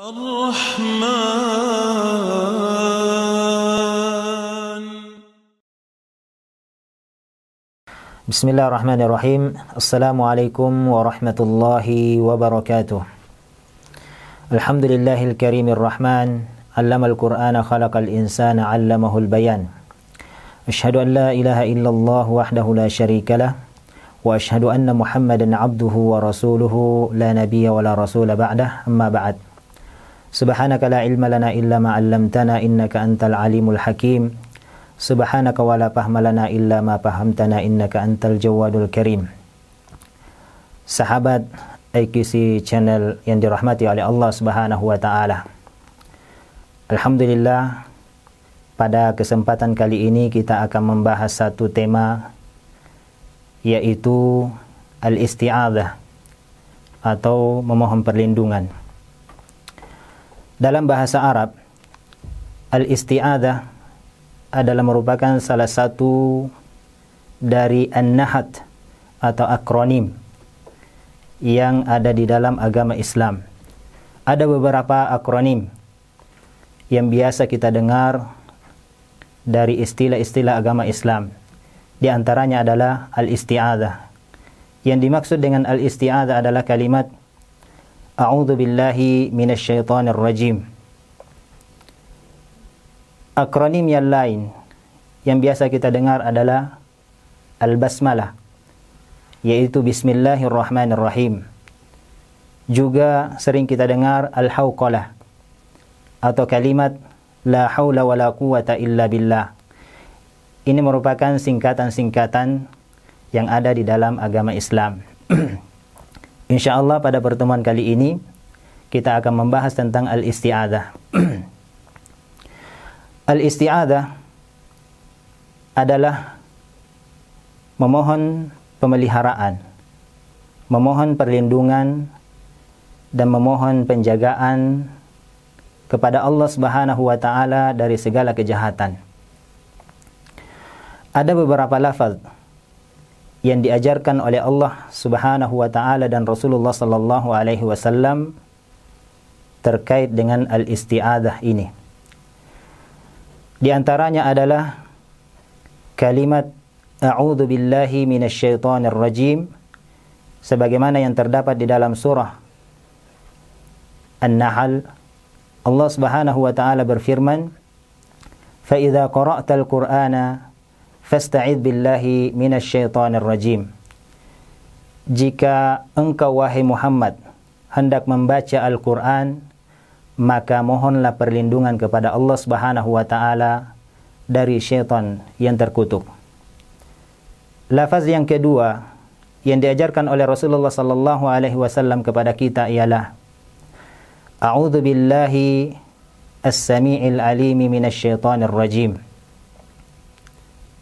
الرحمن. Bismillahirrahmanirrahim. Assalamualaikum warahmatullahi wabarakatuh. Alhamdulillahil karimir rahman, allamal qur'ana khalaqal insana 'allamahul bayan. Asyhadu an la ilaha illallah wahdahu la syarikalah wa asyhadu anna Muhammadan 'abduhu wa rasuluhu la nabiyya wa la rasula ba'dah. Amma ba'd. Subhanaka la ilma lana illa ma 'allamtana innaka antal alimul hakim. Subhanaka wa la fahma lana illa ma fahamtana innaka antal jawadul karim. Sahabat IQC channel yang dirahmati oleh Allah Subhanahu wa taala. Alhamdulillah, pada kesempatan kali ini kita akan membahas satu tema, yaitu al-isti'adzah atau memohon perlindungan. Dalam bahasa Arab, al-isti'adzah adalah merupakan salah satu dari an-nahat atau akronim yang ada di dalam agama Islam. Ada beberapa akronim yang biasa kita dengar dari istilah-istilah agama Islam. Di antaranya adalah al-isti'adzah. Yang dimaksud dengan al-isti'adzah adalah kalimat A'udzu billahi minasyaitonir rajim. Akronim yang lain yang biasa kita dengar adalah al-basmalah, yaitu bismillahirrahmanirrahim. Juga sering kita dengar al-hauqalah atau kalimat la haula wa la quwata illa billah. Ini merupakan singkatan-singkatan yang ada di dalam agama Islam. Insyaallah pada pertemuan kali ini kita akan membahas tentang al-isti'adzah. Al-isti'adzah adalah memohon pemeliharaan, memohon perlindungan, dan memohon penjagaan kepada Allah Subhanahu wa taala dari segala kejahatan. Ada beberapa lafaz yang diajarkan oleh Allah Subhanahu wa taala dan Rasulullah sallallahu alaihi wasallam terkait dengan al-isti'adzah ini. Di antaranya adalah kalimat a'udzu billahi minasyaitonir rajim, sebagaimana yang terdapat di dalam surah An-Nahl. Allah Subhanahu wa taala berfirman, "Fa idza qara'tal Qur'ana fasta'idz billahi minasyaitonir rajim." Jika engkau wahai Muhammad hendak membaca Al-Qur'an, maka mohonlah perlindungan kepada Allah Subhanahu wa taala dari syaitan yang terkutuk. Lafaz yang kedua yang diajarkan oleh Rasulullah sallallahu alaihi wasallam kepada kita ialah A'udzu billahi as-sami'il alimi minasyaitonir rajim.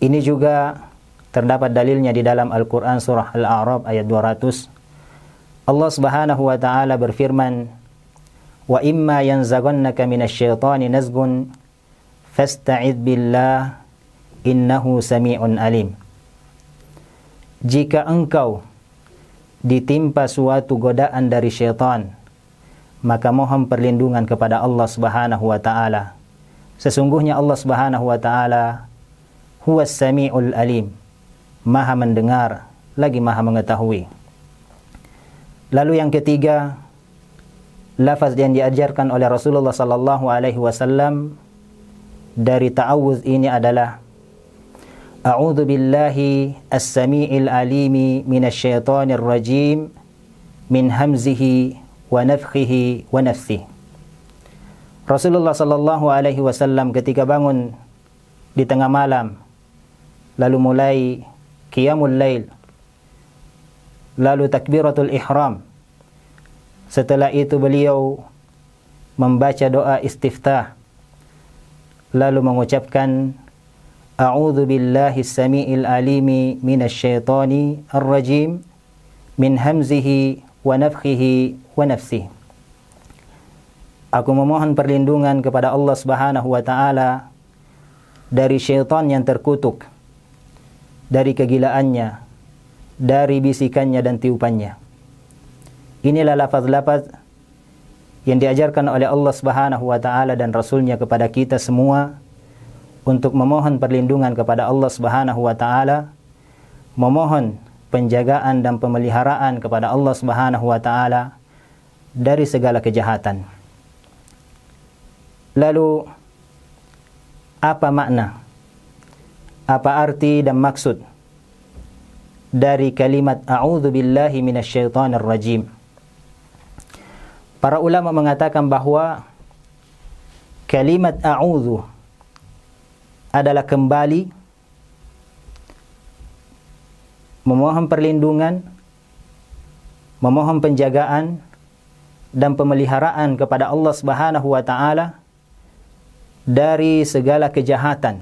Ini juga terdapat dalilnya di dalam Al-Qur'an surah Al-A'raf ayat 200. Allah Subhanahu wa taala berfirman, "Wa imma yanzaghannaka minasyaitani nazghun fasta'idz billah innahu sami'un alim." Jika engkau ditimpa suatu godaan dari syaitan, maka mohon perlindungan kepada Allah Subhanahu wa taala. Sesungguhnya Allah Subhanahu wa taala huwas sami'ul alim, Maha mendengar lagi Maha mengetahui. Lalu yang ketiga, lafaz yang diajarkan oleh Rasulullah sallallahu alaihi wasallam dari ta'awudz ini adalah A'udzu billahi as-sami'il alimi minasyaitonir rajim min hamzihi wa nafthihi wa nafsihi. Rasulullah sallallahu alaihi wasallam ketika bangun di tengah malam, lalu mulai qiyamul lail, lalu takbiratul ihram. Setelah itu beliau membaca doa istiftah, lalu mengucapkan A'udzu billahi as-sami'il alimi minasyaitani ar-rajim min hamzihi wa nafthihi wa nafsihi. Aku memohon perlindungan kepada Allah Subhanahu wa taala dari syaitan yang terkutuk, dari kegilaannya, dari bisikannya dan tiupannya. Inilah lafaz-lafaz yang diajarkan oleh Allah Subhanahu wa taala dan Rasulnya kepada kita semua untuk memohon perlindungan kepada Allah Subhanahu wa taala, memohon penjagaan dan pemeliharaan kepada Allah Subhanahu wa taala dari segala kejahatan. Lalu apa makna? Apa arti dan maksud dari kalimat a'udzu billahi minasyaitonir rajim? Para ulama mengatakan bahwa kalimat a'udzu adalah kembali memohon perlindungan, memohon penjagaan dan pemeliharaan kepada Allah Subhanahu wa taala dari segala kejahatan.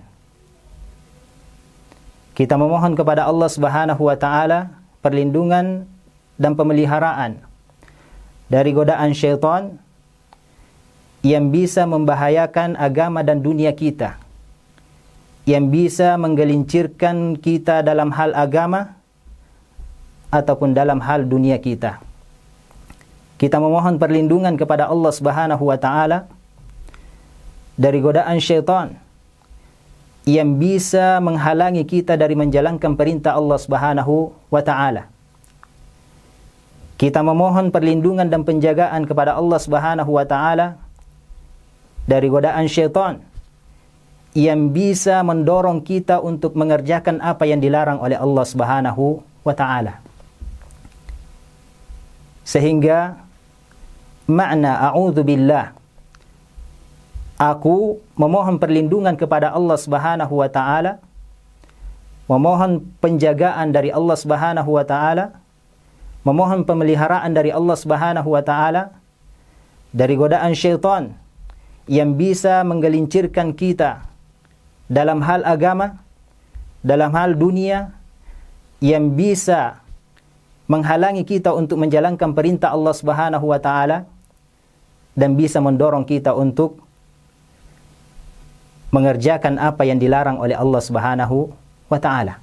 Kita memohon kepada Allah Subhanahu wa taala perlindungan dan pemeliharaan dari godaan syaitan yang bisa membahayakan agama dan dunia kita, yang bisa menggelincirkan kita dalam hal agama ataupun dalam hal dunia kita. Kita memohon perlindungan kepada Allah Subhanahu wa taala dari godaan syaitan yang bisa menghalangi kita dari menjalankan perintah Allah Subhanahu wa taala. Kita memohon perlindungan dan penjagaan kepada Allah Subhanahu wa taala dari godaan syaitan yang bisa mendorong kita untuk mengerjakan apa yang dilarang oleh Allah Subhanahu wa taala. Sehingga makna a'udzu billah, aku memohon perlindungan kepada Allah Subhanahu wa taala, memohon penjagaan dari Allah Subhanahu wa taala, memohon pemeliharaan dari Allah Subhanahu wa taala dari godaan syaitan yang bisa menggelincirkan kita dalam hal agama, dalam hal dunia, yang bisa menghalangi kita untuk menjalankan perintah Allah Subhanahu wa taala dan bisa mendorong kita untuk mengerjakan apa yang dilarang oleh Allah Subhanahu wa taala.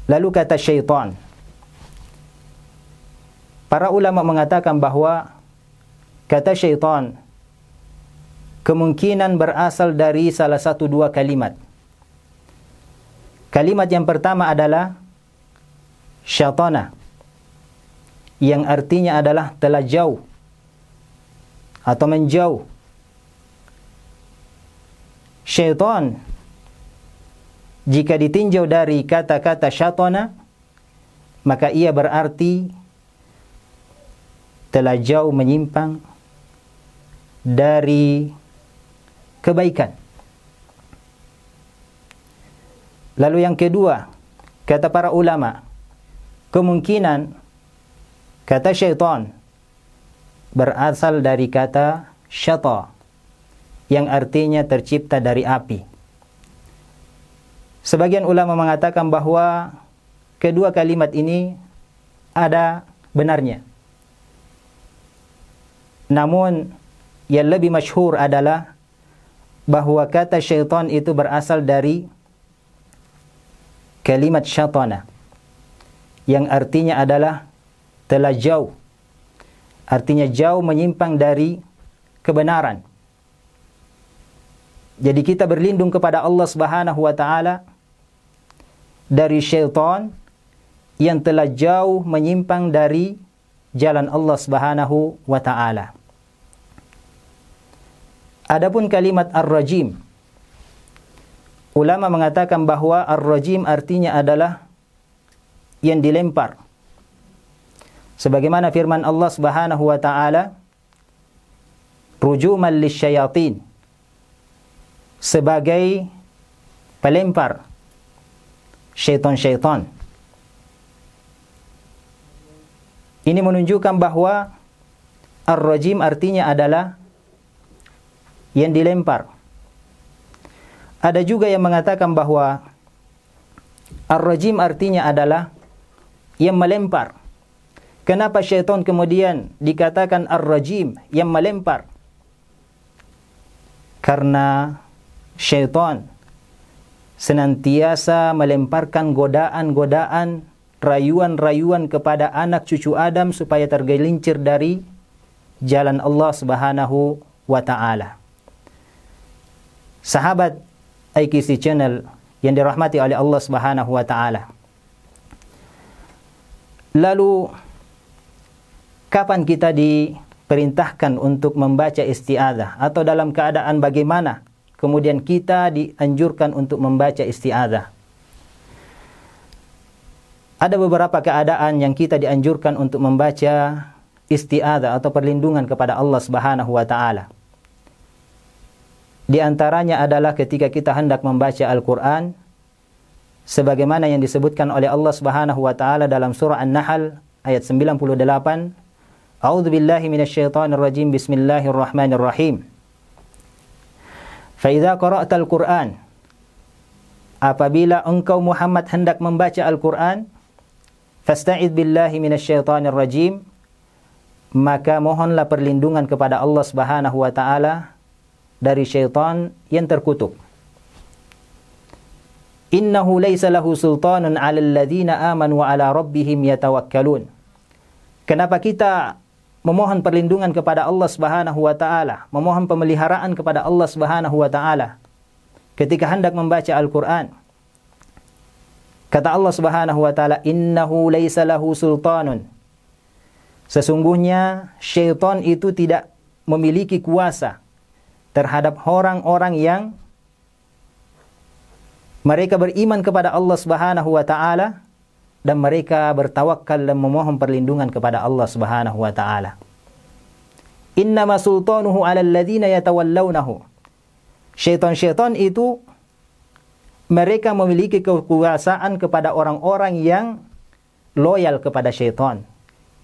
Lalu kata syaitan, para ulama mengatakan bahwa kata syaitan kemungkinan berasal dari salah satu dua kalimat. Kalimat yang pertama adalah syaitana, yang artinya adalah telah jauh atau menjauh. Syaitan jika ditinjau dari kata-kata syaitana, maka ia berarti telah jauh menyimpang dari kebaikan. Lalu yang kedua, kata para ulama, kemungkinan kata syaitan berasal dari kata syata, yang artinya tercipta dari api. Sebagian ulama mengatakan bahwa kedua kalimat ini ada benarnya. Namun yang lebih masyhur adalah bahwa kata syaitan itu berasal dari kalimat syatana, yang artinya adalah telah jauh, artinya jauh menyimpang dari kebenaran. Jadi kita berlindung kepada Allah Subhanahu wa taala dari syaitan yang telah jauh menyimpang dari jalan Allah Subhanahu wa taala. Adapun kalimat ar-rajim, ulama mengatakan bahwa ar-rajim artinya adalah yang dilempar. Sebagaimana firman Allah Subhanahu wa taala, rujuman lisyayatin, sebagai pelempar syaitan-syaitan. Ini menunjukkan bahwa ar-rajim artinya adalah yang dilempar. Ada juga yang mengatakan bahwa ar-rajim artinya adalah yang melempar. Kenapa syaitan kemudian dikatakan ar-rajim, yang melempar? Karena syaitan senantiasa melemparkan godaan-godaan, rayuan-rayuan kepada anak cucu Adam supaya tergelincir dari jalan Allah Subhanahu wa taala. Sahabat IKC Channel yang dirahmati oleh Allah Subhanahu wa taala. Lalu kapan kita diperintahkan untuk membaca isti'adzah, atau dalam keadaan bagaimana kemudian kita dianjurkan untuk membaca isti'adzah? Ada beberapa keadaan yang kita dianjurkan untuk membaca isti'adzah atau perlindungan kepada Allah Subhanahu wa taala. Di antaranya adalah ketika kita hendak membaca Al-Qur'an, sebagaimana yang disebutkan oleh Allah Subhanahu wa taala dalam surah An-Nahl ayat 98, A'udzu billahi minasyaitonir rajim, bismillahirrahmanirrahim. Fa idza qara'tal Qur'an, apabila engkau Muhammad hendak membaca Al-Qur'an, fasta'idz billahi minasyaitonir rajim, maka mohonlah perlindungan kepada Allah Subhanahu wa taala dari syaitan yang terkutuk. Innahu laysa lahu sultanun 'alal ladzina amanu wa 'ala rabbihim yatawakkalun. Kenapa kita memohon perlindungan kepada Allah Subhanahu wa taala, memohon pemeliharaan kepada Allah Subhanahu wa taala ketika hendak membaca Al-Qur'an? Kata Allah Subhanahu wa taala, innahu laysa lahu sultanun. Sesungguhnya syaitan itu tidak memiliki kuasa terhadap orang-orang yang mereka beriman kepada Allah Subhanahu wa taala dan mereka bertawakal dan memohon perlindungan kepada Allah Subhanahu wa taala. Innama sultanuhu 'alal ladzina yatawallawnahu. Syaitan-syaitan itu mereka memiliki kekuasaan kepada orang-orang yang loyal kepada syaitan,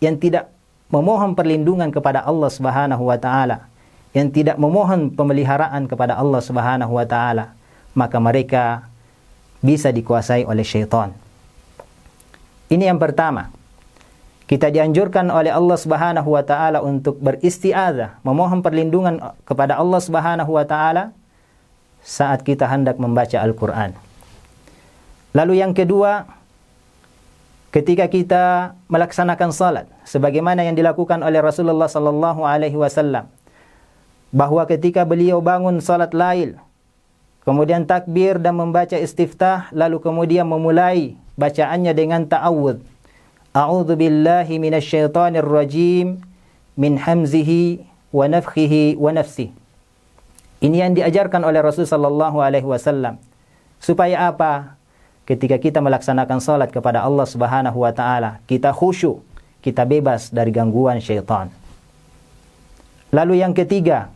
yang tidak memohon perlindungan kepada Allah Subhanahu wa taala, yang tidak memohon pemeliharaan kepada Allah Subhanahu wa taala, maka mereka bisa dikuasai oleh syaitan. Ini yang pertama. Kita dianjurkan oleh Allah Subhanahu wa taala untuk beristi'adzah, memohon perlindungan kepada Allah Subhanahu wa taala saat kita hendak membaca Al-Qur'an. Lalu yang kedua, ketika kita melaksanakan salat, sebagaimana yang dilakukan oleh Rasulullah sallallahu alaihi wasallam, bahwa ketika beliau bangun salat lail, kemudian takbir dan membaca istiftah, lalu kemudian memulai bacaannya dengan ta'awudz. A'udzu billahi minasyaitonir rajim min hamzihi wa nafthihi wa nafsihi. Ini yang diajarkan oleh Rasul sallallahu alaihi wasallam. Supaya apa? Ketika kita melaksanakan salat kepada Allah Subhanahu wa taala, kita khusyuk, kita bebas dari gangguan syaitan. Lalu yang ketiga,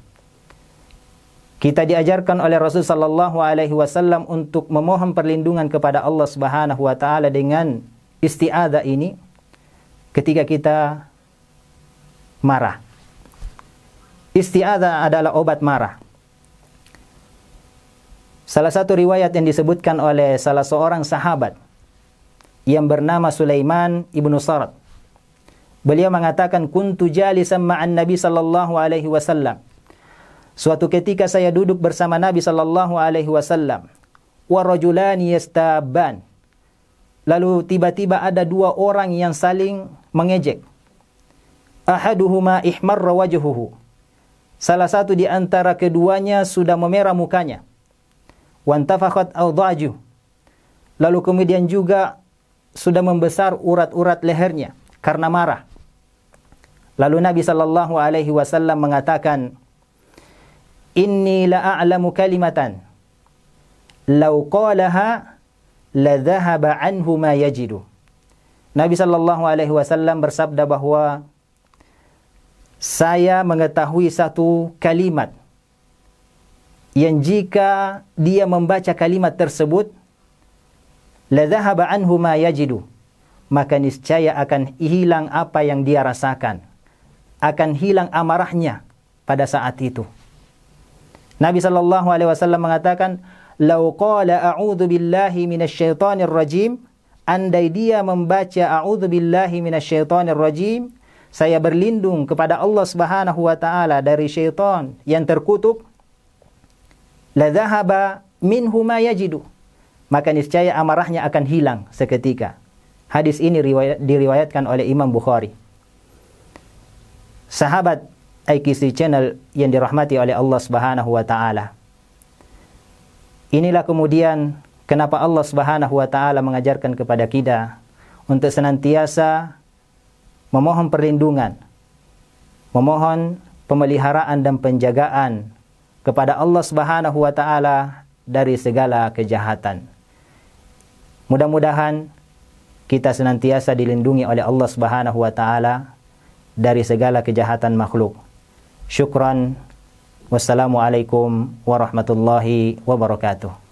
kita diajarkan oleh Rasul sallallahu alaihi wasallam untuk memohon perlindungan kepada Allah Subhanahu wa taala dengan isti'adzah ini ketika kita marah. Isti'adzah adalah obat marah. Salah satu riwayat yang disebutkan oleh salah seorang sahabat yang bernama Sulaiman ibnu Sarad. Beliau mengatakan, kuntu jalisan ma'an Nabi sallallahu alaihi wasallam. Suatu ketika saya duduk bersama Nabi sallallahu alaihi wasallam. Wa rajulani yastabban. Lalu tiba-tiba ada dua orang yang saling mengejek. Ahaduhuma ihmarra wajhuhu. Salah satu di antara keduanya sudah memerah mukanya. Wantafakhat awdajuh. Lalu kemudian juga sudah membesar urat-urat lehernya karena marah. Lalu Nabi sallallahu alaihi wasallam mengatakan, inni la a'lamu kalimatan law qalaha la dhahaba anhu ma yajidu. Nabi sallallahu alaihi wasallam bersabda bahwa saya mengetahui satu kalimat yang jika dia membaca kalimat tersebut, la dhahaba anhu ma yajidu, maka niscaya akan hilang apa yang dia rasakan, akan hilang amarahnya pada saat itu. Nabi sallallahu alaihi wasallam mengatakan, "Lau qala a'udzu billahi minasyaitonir rajim," andai dia membaca a'udzu billahi minasyaitonir rajim, saya berlindung kepada Allah Subhanahu wa taala dari syaitan yang terkutuk, la dhahaba minhu ma yajidu, maka niscaya amarahnya akan hilang seketika. Hadis ini diriwayatkan oleh Imam Bukhari. Sahabat IKC Channel yang dirahmati oleh Allah Subhanahu wa taala. Inilah kemudian kenapa Allah Subhanahu wa taala mengajarkan kepada kita untuk senantiasa memohon perlindungan, memohon pemeliharaan dan penjagaan kepada Allah Subhanahu wa taala dari segala kejahatan. Mudah-mudahan kita senantiasa dilindungi oleh Allah Subhanahu wa taala dari segala kejahatan makhluk. Syukran. Wassalamualaikum warahmatullahi wabarakatuh.